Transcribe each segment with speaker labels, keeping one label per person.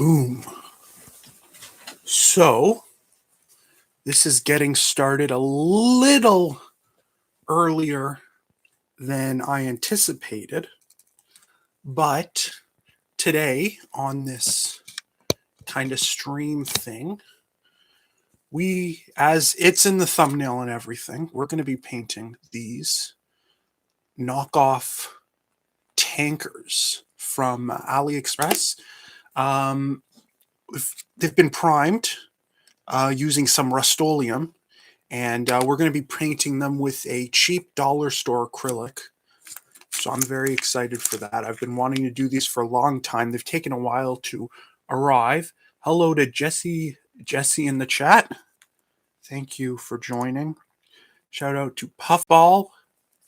Speaker 1: Boom. So this is getting started a little earlier than I anticipated, but today on this kind of stream thing, as it's in the thumbnail and everything, we're going to be painting these knockoff tankers from AliExpress. They've been primed using some Rust-Oleum, and we're going to be painting them with a cheap dollar store acrylic. So I'm very excited for that. I've been wanting to do these for a long time. They've taken a while to arrive. Hello to Jesse in the chat. Thank you for joining. Shout out to Puffball.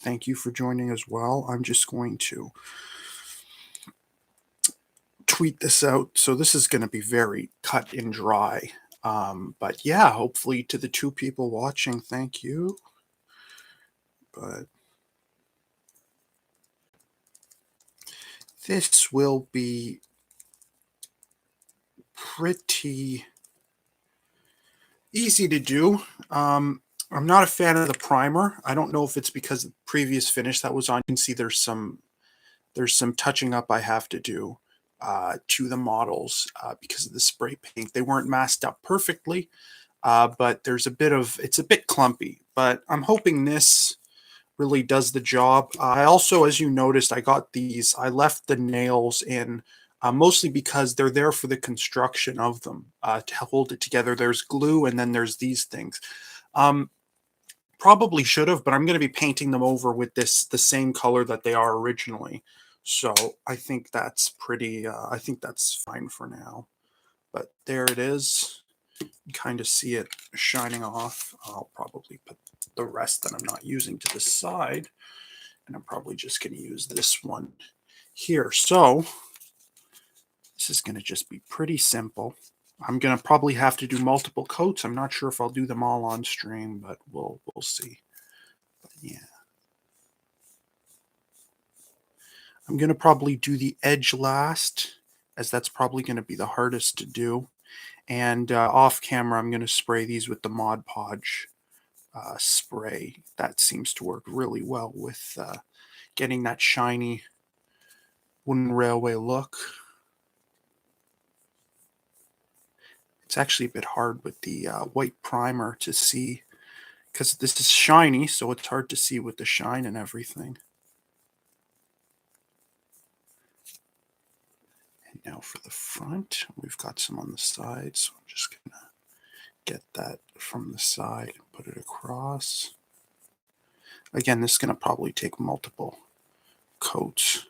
Speaker 1: Thank you for joining as well. I'm just going to tweet this out. So this is going to be very cut and dry. But yeah, hopefully to the 2 people watching, thank you. But this will be pretty easy to do. I'm not a fan of the primer. I don't know if it's because the previous finish that was on. You can see there's some touching up I have to do to the models because of the spray paint. They weren't masked up perfectly, but it's a bit clumpy. But I'm hoping this really does the job. I also, as you noticed, I left the nails in mostly because they're there for the construction of them to hold it together. There's glue and then there's these things. Probably should have, but I'm going to be painting them over with the same color that they are originally. So I think that's I think that's fine for now. But there it is. You kind of see it shining off. I'll probably put the rest that I'm not using to the side, and I'm probably just going to use this one here. So this is going to just be pretty simple. I'm going to probably have to do multiple coats. I'm not sure if I'll do them all on stream, but we'll see. But yeah. I'm going to probably do the edge last, as that's probably going to be the hardest to do. And off camera, I'm going to spray these with the Mod Podge spray. That seems to work really well with getting that shiny wooden railway look. It's actually a bit hard with the white primer to see, because this is shiny, so it's hard to see with the shine and everything. And now for the front, we've got some on the side, so I'm just going to get that from the side and put it across. Again, this is going to probably take multiple coats.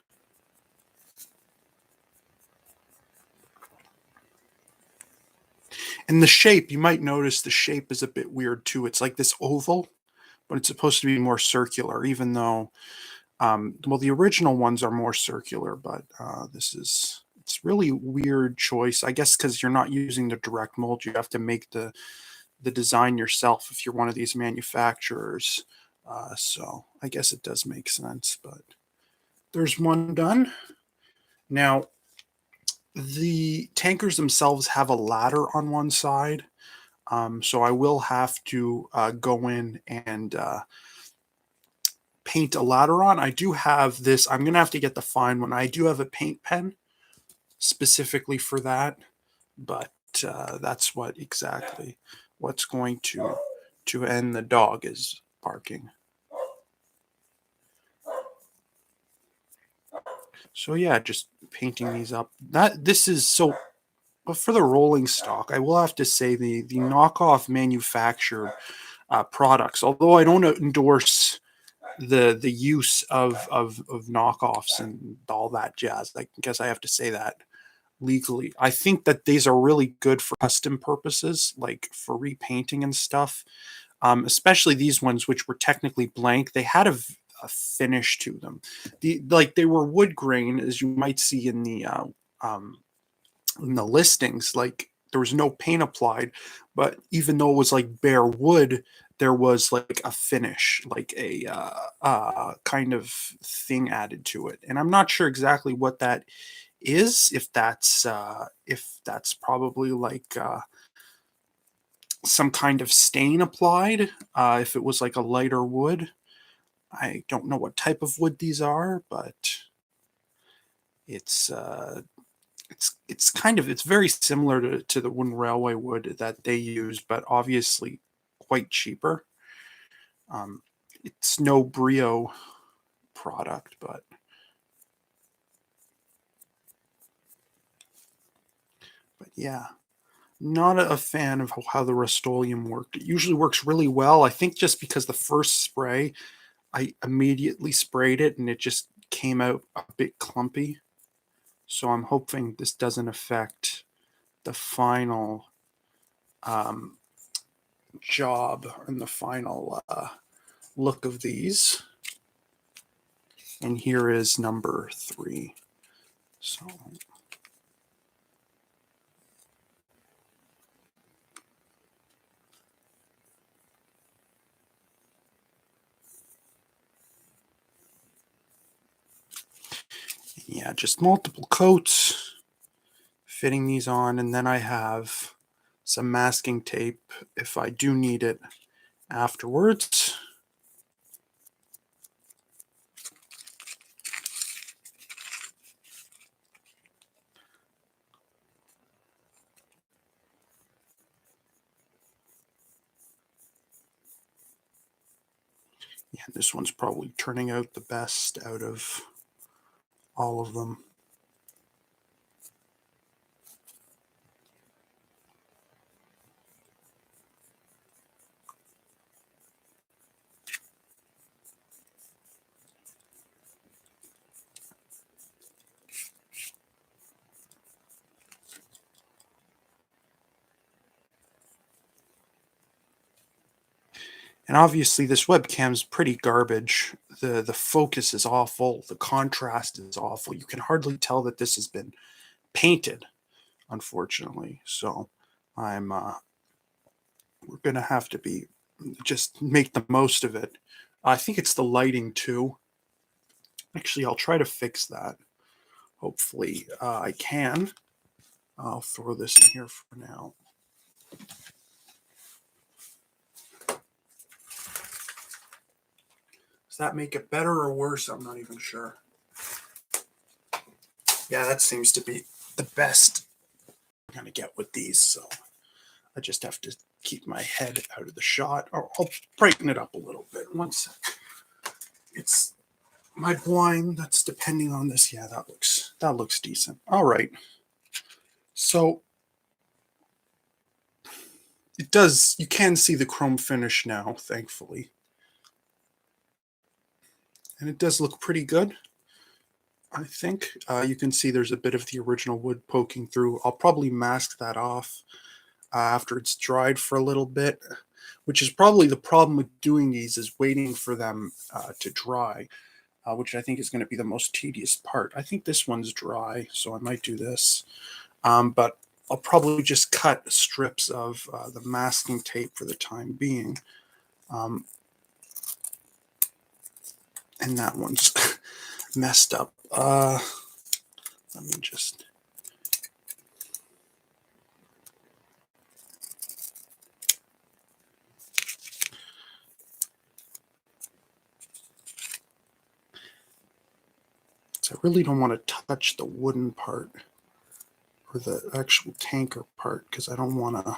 Speaker 1: And the shape, you might notice the shape is a bit weird too. It's like this oval, but it's supposed to be more circular, even though, well, the original ones are more circular, but it's really weird choice. I guess because you're not using the direct mold, you have to make the design yourself if you're one of these manufacturers. So I guess it does make sense, but there's one done. Now, the tankers themselves have a ladder on one side, so I will have to go in and paint a ladder on. I do have this. I'm going to have to get the fine one. I do have a paint pen specifically for that, but that's exactly what's going to end. The dog is barking. So yeah, just painting these up. This is so. But for the rolling stock, I will have to say the knockoff manufactured products. Although I don't endorse the use of knockoffs and all that jazz. I guess I have to say that legally. I think that these are really good for custom purposes, like for repainting and stuff. Especially these ones, which were technically blank. They had a finish to them. They were wood grain, as you might see in the listings. Like there was no paint applied, but even though it was like bare wood, there was like a finish, like a kind of thing added to it. And I'm not sure exactly what that is, if that's probably like some kind of stain applied. If it was like a lighter wood, I don't know what type of wood these are, but it's it's very similar to the wooden railway wood that they use, but obviously quite cheaper. Um, it's no Brio product, but yeah, not a fan of how the Rust-Oleum worked. It usually works really well. I think just because the first spray, I immediately sprayed it and it just came out a bit clumpy. So I'm hoping this doesn't affect the final um, job and the final look of these. And here is number 3. So yeah, just multiple coats, fitting these on, and then I have some masking tape if I do need it afterwards. Yeah, this one's probably turning out the best out of all of them. And obviously this webcam's pretty garbage. The focus is awful, the contrast is awful. You can hardly tell that this has been painted, unfortunately. So I'm we're gonna have to be just make the most of it. I think it's the lighting too. Actually, I'll try to fix that. Hopefully, I can. I'll throw this in here for now. Does that make it better or worse? I'm not even sure. Yeah, that seems to be the best we're going to get with these. So I just have to keep my head out of the shot. Or I'll brighten it up a little bit. One sec. It's my blind that's depending on this. Yeah, that looks decent. All right. So it does, you can see the chrome finish now, thankfully. And it does look pretty good, I think. You can see there's a bit of the original wood poking through. I'll probably mask that off after it's dried for a little bit, which is probably the problem with doing these, is waiting for them to dry, which I think is going to be the most tedious part. I think this one's dry, so I might do this. But I'll probably just cut strips of the masking tape for the time being. And that one's messed up. Let me just... So I really don't want to touch the wooden part or the actual tanker part because I don't want to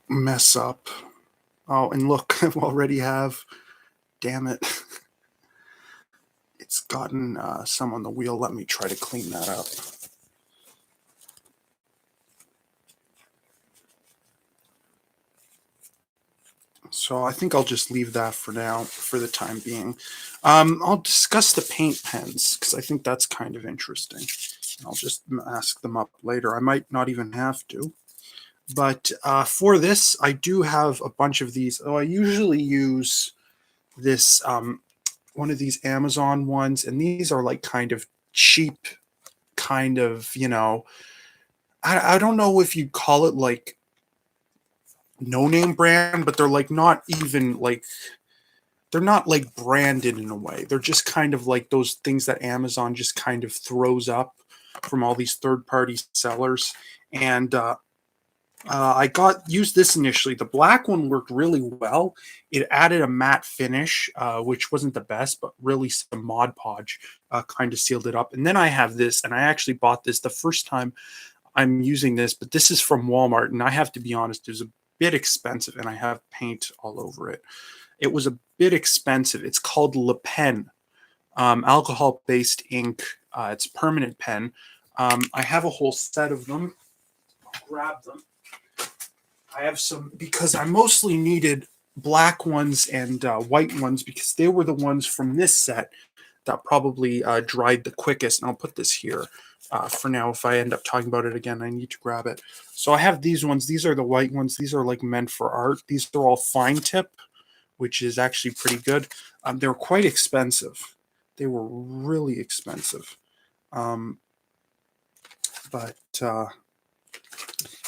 Speaker 1: mess up. Oh, and look, I already have, damn it. It's gotten some on the wheel. Let me try to clean that up. So I think I'll just leave that for now, for the time being. I'll discuss the paint pens because I think that's kind of interesting. I'll just mask them up later. I might not even have to. But for this, I do have a bunch of these. Oh, I usually use this one of these Amazon ones, and these are like kind of cheap, kind of, you know, I don't know if you'd call it like no name brand, but they're like not even like, they're not like branded in a way. They're just kind of like those things that Amazon just kind of throws up from all these third-party sellers. And I used this initially. The black one worked really well. It added a matte finish, which wasn't the best, but really some Mod Podge kind of sealed it up. And then I have this, and I actually bought this the first time I'm using this, but this is from Walmart, and I have to be honest, it was a bit expensive, and I have paint all over it. It was a bit expensive. It's called Le Pen, alcohol-based ink. It's permanent pen. I have a whole set of them. I'll grab them. I have some because I mostly needed black ones and white ones because they were the ones from this set that probably dried the quickest. And I'll put this here for now. If I end up talking about it again, I need to grab it. So I have these ones. These are the white ones. These are like meant for art. These are all fine tip, which is actually pretty good. They're quite expensive. They were really expensive. But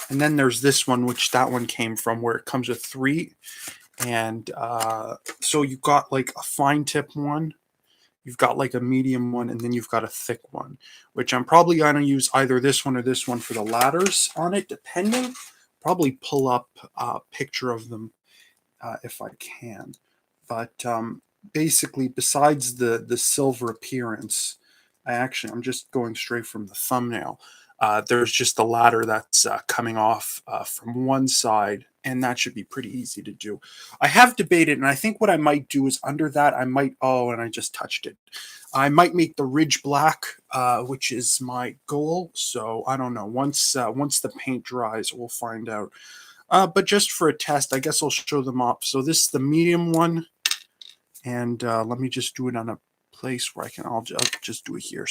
Speaker 1: and then there's this one, which that one came from, where it comes with 3. And so you've got like a fine tip one, you've got like a medium one, and then you've got a thick one, which I'm probably going to use either this one or this one for the ladders on it, depending. Probably pull up a picture of them if I can. But basically, besides the silver appearance, I'm just going straight from the thumbnail. There's just the ladder that's coming off from one side, and that should be pretty easy to do. I have debated, and I think what I might do is under that, and I just touched it. I might make the ridge black, which is my goal. So I don't know. Once the paint dries, we'll find out. But just for a test, I guess I'll show them off. So this is the medium one, and let me just do it on a place where I'll just do it here.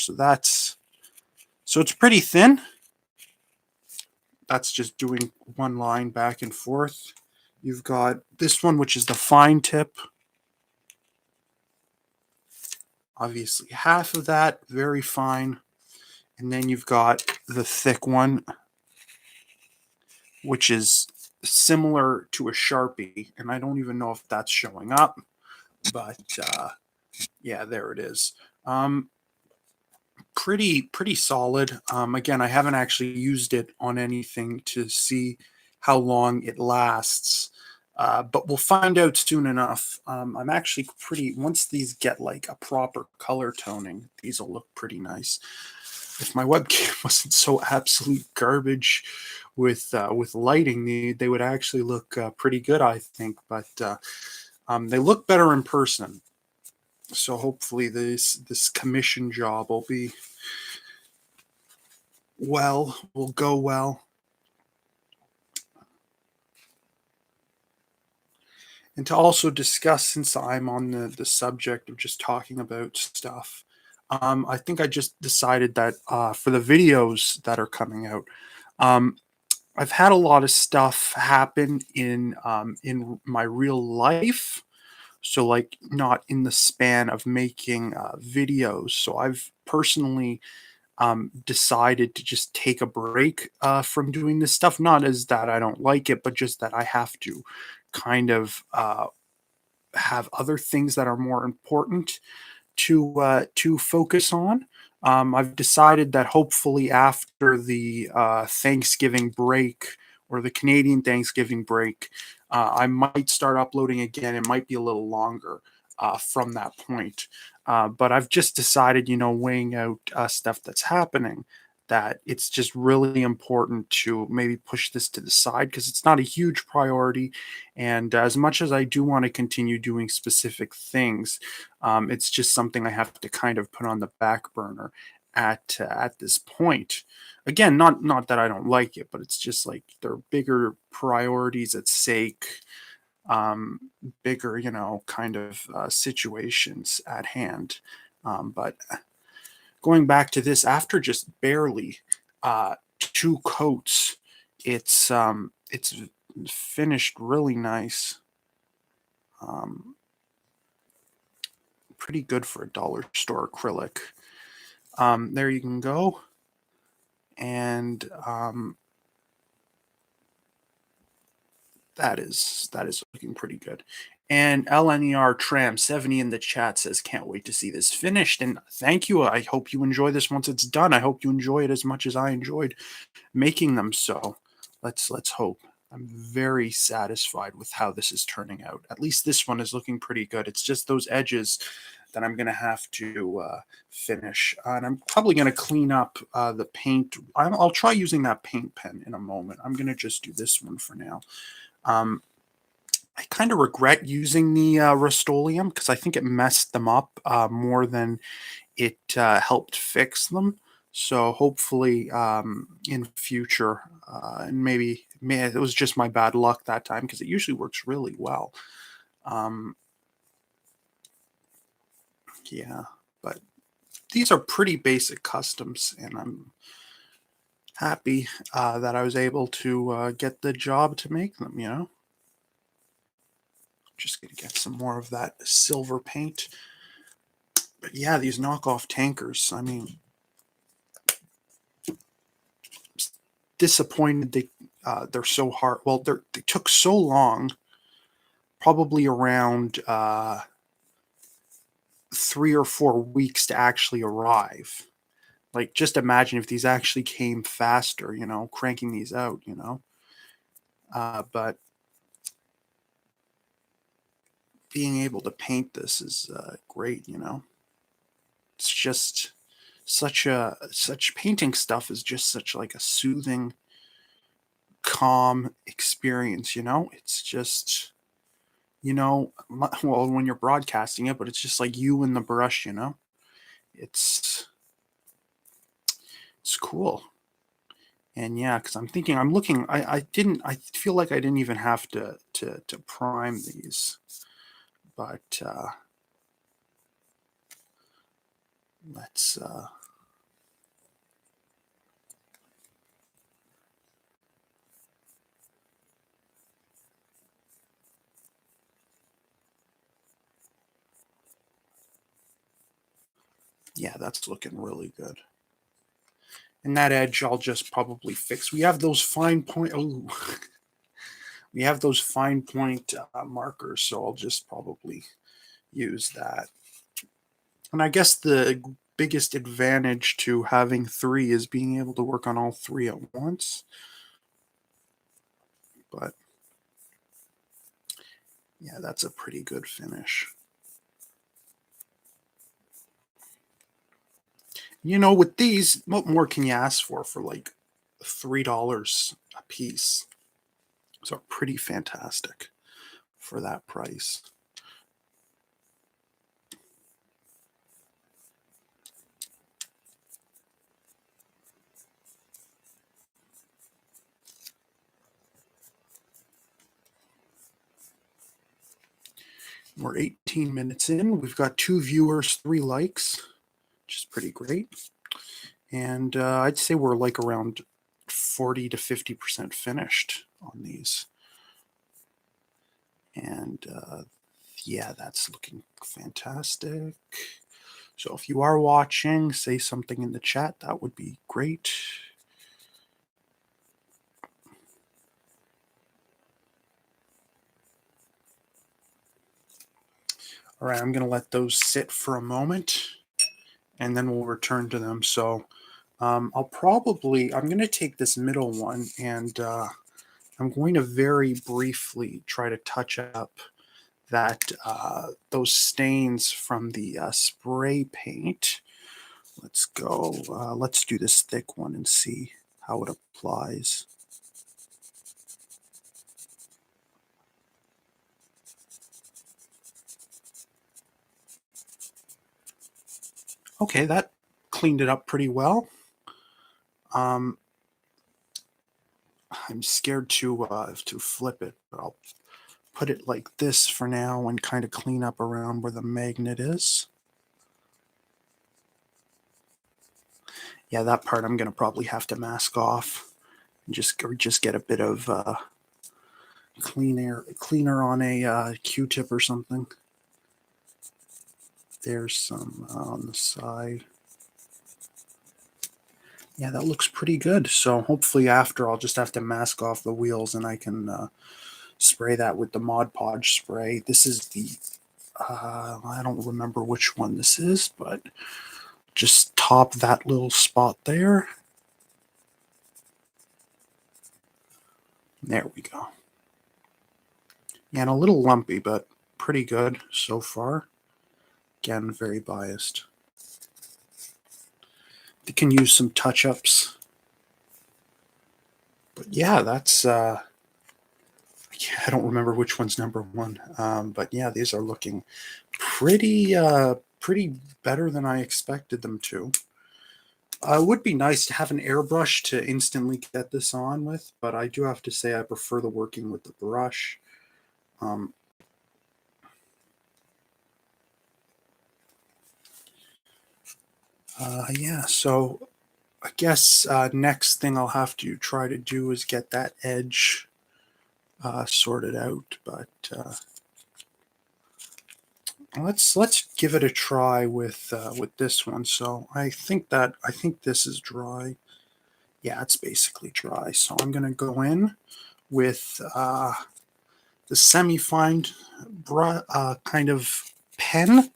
Speaker 1: So it's pretty thin. That's just doing one line back and forth. You've got this one, which is the fine tip. Obviously, half of that, very fine. And then you've got the thick one, which is similar to a Sharpie. And I don't even know if that's showing up. But yeah, there it is. Pretty solid. Again, I haven't actually used it on anything to see how long it lasts, but we'll find out soon enough. I'm actually once these get like a proper color toning, these will look pretty nice. If my webcam wasn't so absolute garbage with lighting, they would actually look pretty good, I think. But they look better in person. So hopefully this commission job will go well. And to also discuss, since I'm on the subject of just talking about stuff, I think I just decided that for the videos that are coming out, I've had a lot of stuff happen in my real life. So like not in the span of making videos. So I've personally decided to just take a break from doing this stuff. Not as that I don't like it, but just that I have to kind of have other things that are more important to focus on. I've decided that hopefully after the Thanksgiving break or the Canadian Thanksgiving break, I might start uploading again. It might be a little longer from that point. But I've just decided, weighing out stuff that's happening, that it's just really important to maybe push this to the side because it's not a huge priority. And as much as I do want to continue doing specific things, it's just something I have to kind of put on the back burner at this point. Again, not that I don't like it, but it's just like there are bigger priorities at stake, bigger, kind of situations at hand. But going back to this, after just barely 2 coats, it's finished really nice. Pretty good for a dollar store acrylic. There you can go. And that is looking pretty good. And LNER Tram 70 in the chat says, "Can't wait to see this finished." And thank you. I hope you enjoy this once it's done. I hope you enjoy it as much as I enjoyed making them. So let's hope. I'm very satisfied with how this is turning out. At least this one is looking pretty good. It's just those edges that I'm going to have to finish. And I'm probably going to clean up the paint. I'll try using that paint pen in a moment. I'm going to just do this one for now. I kind of regret using the Rust-Oleum because I think it messed them up more than it helped fix them. So hopefully in future, and maybe it was just my bad luck that time because it usually works really well. Yeah, but these are pretty basic customs, and I'm happy that I was able to get the job to make them, you know? Just gonna get some more of that silver paint. But yeah, these knockoff tankers, I mean, disappointed they're so hard. Well, they took so long, probably around 3 or 4 weeks to actually arrive. Like, just imagine if these actually came faster, you know, cranking these out, you know. But being able to paint this is great, you know. It's just such painting stuff is just such like a soothing, calm experience, you know. It's just, you know, well, when you're broadcasting it, but it's just like you and the brush, you know. It's it's cool. And yeah, because I'm thinking, I'm looking. I feel like I didn't even have to prime these, but let's. Yeah, that's looking really good. And that edge, I'll just probably fix. We have those fine point. Oh, we have those fine point markers, so I'll just probably use that. And I guess the biggest advantage to having three is being able to work on all three at once. But yeah, that's a pretty good finish. You know, with these, what more can you ask for like $3 a piece? So pretty fantastic for that price. We're 18 minutes in. We've got 2 viewers, 3 likes, which is pretty great. And I'd say we're like around 40 to 50% finished on these. And yeah, that's looking fantastic. So if you are watching, say something in the chat. That would be great. All right, I'm going to let those sit for a moment, and then we'll return to them. So I'm going to take this middle one, and I'm going to very briefly try to touch up that those stains from the spray paint. Let's go. Let's do this thick one and see how it applies. Okay, that cleaned it up pretty well. I'm scared to flip it, but I'll put it like this for now and kind of clean up around where the magnet is. Yeah, that part I'm going to probably have to mask off and just get a bit of cleaner on a Q-tip or something. There's some on the side. Yeah, that looks pretty good. So hopefully after I'll just have to mask off the wheels and I can spray that with the Mod Podge spray. This is the, I don't remember which one this is, but just top that little spot there. There we go. And a little lumpy, but pretty good so far. Again, very biased. They can use some touch-ups. But yeah, that's, I don't remember which one's number one. But yeah, these are looking pretty, pretty better than I expected them to. It would be nice to have an airbrush to instantly get this on with, but I do have to say I prefer the working with the brush. Yeah, so I guess next thing I'll have to try to do is get that edge sorted out, but let's give it a try with this one. So I think this is dry. Yeah, it's basically dry. So I'm gonna go in with the semi-fine kind of pen,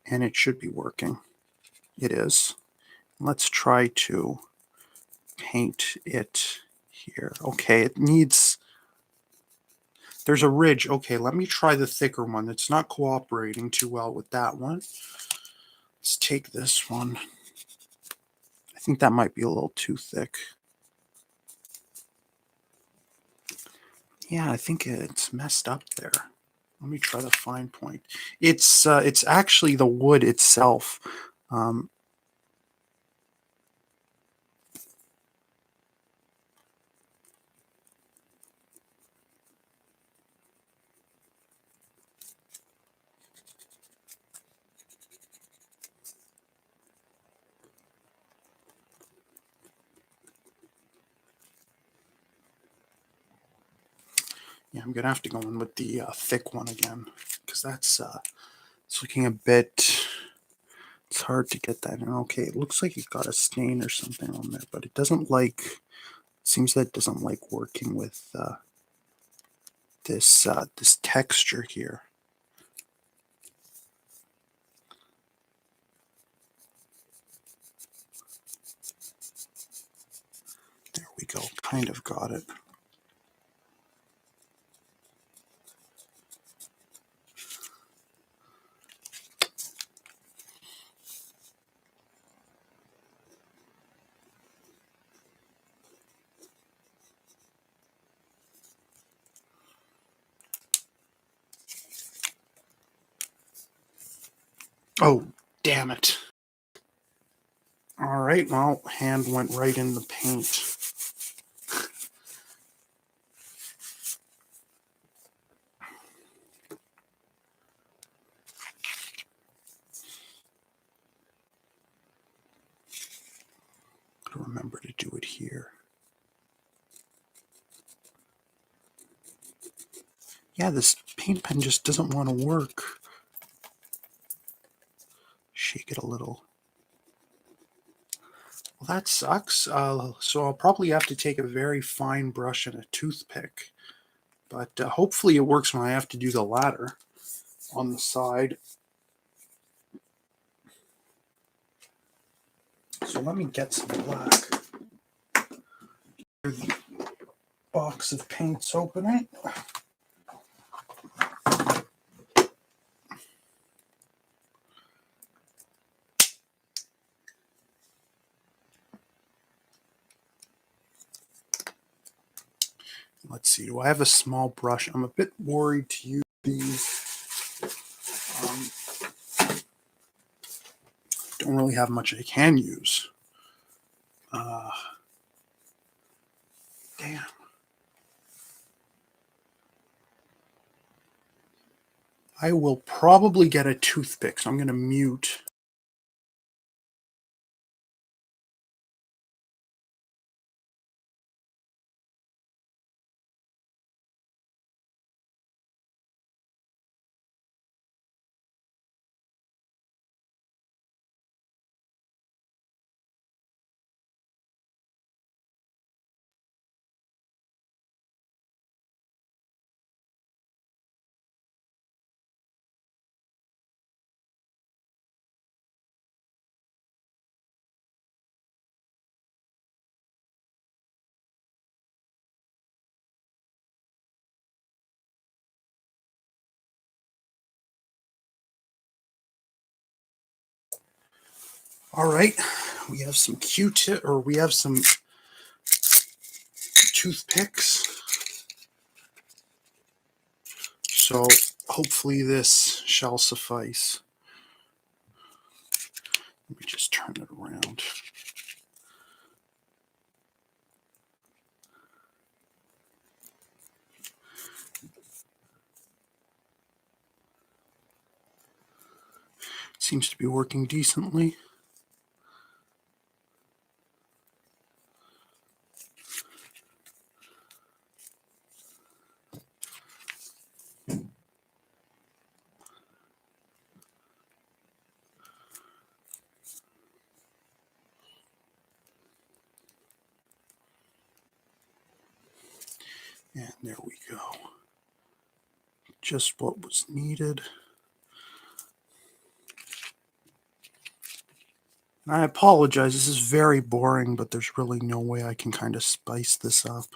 Speaker 1: and it should be working. It is. Let's try to paint it here. Okay, it needs, there's a ridge. Okay, let me try the thicker one. It's not cooperating too well with that one. Let's take this one. I think that might be a little too thick. Yeah, I think it's messed up there. Let me try the fine point. It's actually the wood itself. Yeah, I'm gonna have to go in with the thick one again because that's it's looking a bit. It's hard to get that in. Okay, it looks like it got a stain or something on there, but it doesn't like. Seems that it doesn't like working with this texture here. There we go. Kind of got it. Oh, damn it. All right, well, hand went right in the paint. Gotta remember to do it here. Yeah, this paint pen just doesn't want to work. Shake it a little. Well, that sucks. So I'll probably have to take a very fine brush and a toothpick. But hopefully it works when I have to do the ladder on the side. So let me get some black. The box of paints opening. Let's see, do I have a small brush? I'm a bit worried to use these. Don't really have much I can use. Damn. I will probably get a toothpick, so I'm going to mute. All right, we have some Q-tip, or we have some toothpicks. So hopefully this shall suffice. Let me just turn it around. Seems to be working decently. And there we go. Just what was needed. And I apologize, this is very boring, but there's really no way I can kind of spice this up.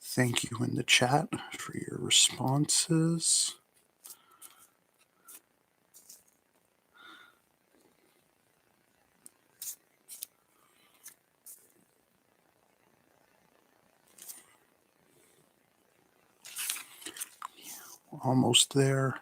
Speaker 1: Thank you in the chat for your responses. Almost there.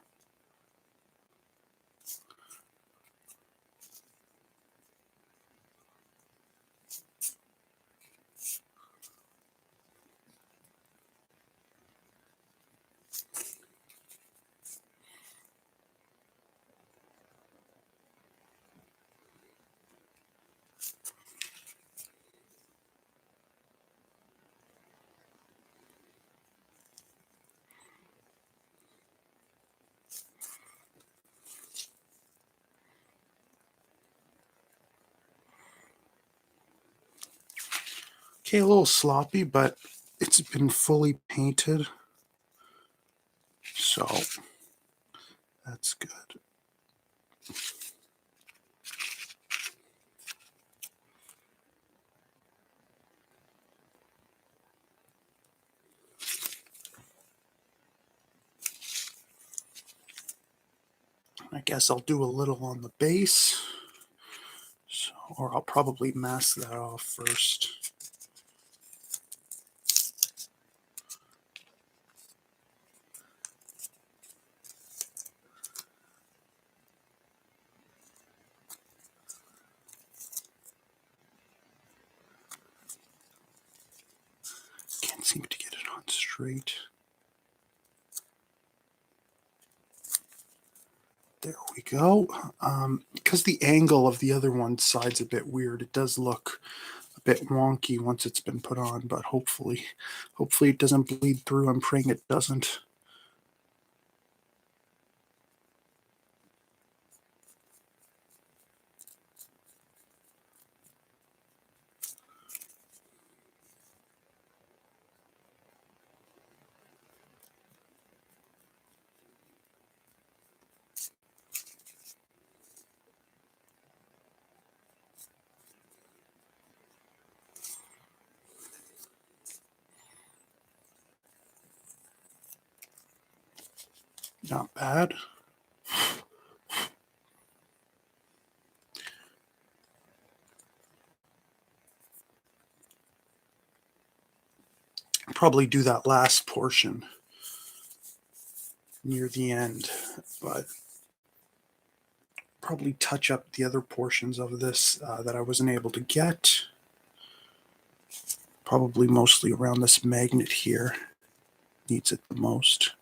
Speaker 1: Okay, a little sloppy, but it's been fully painted, so that's good. I guess I'll do a little on the base, so, or I'll probably mask that off first. Can't seem to get it on straight. There we go. Because the angle of the other one side's a bit weird, it does look a bit wonky once it's been put on, but hopefully it doesn't bleed through. I'm praying it doesn't. Not bad. Probably do that last portion near the end, but probably touch up the other portions of this that I wasn't able to get. Probably mostly around this magnet here. Needs it the most.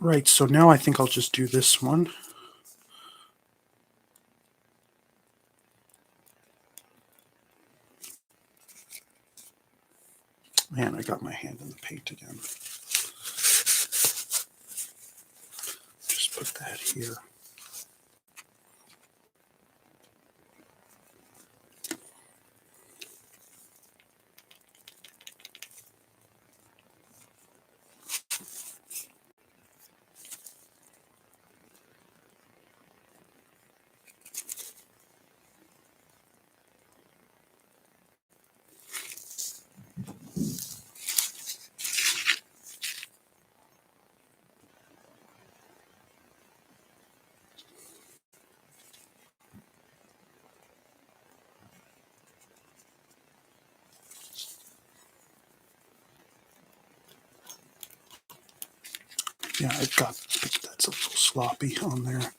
Speaker 1: Right, so now I think I'll just do this one. Man, I got my hand in the paint again. Just put that here. Yeah, that's a little sloppy on there.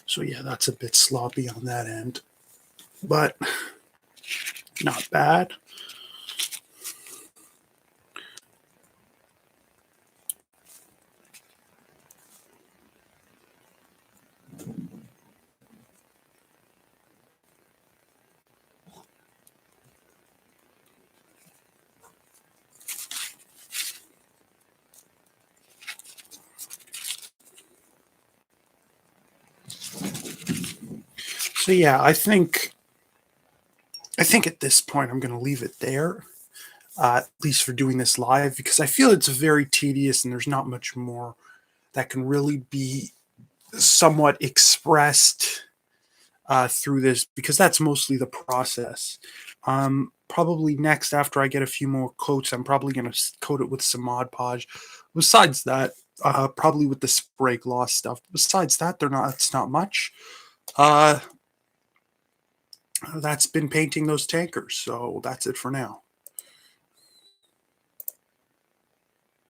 Speaker 1: So yeah, that's a bit sloppy on that end, but not bad. So yeah, I think at this point I'm going to leave it there, at least for doing this live, because I feel it's very tedious and there's not much more that can really be somewhat expressed through this, because that's mostly the process. Probably next, after I get a few more coats, I'm probably going to coat it with some Mod Podge. Besides that, probably with the spray gloss stuff. Besides that, they're not. It's not much. Uh, that's been painting those tankers. So that's it for now.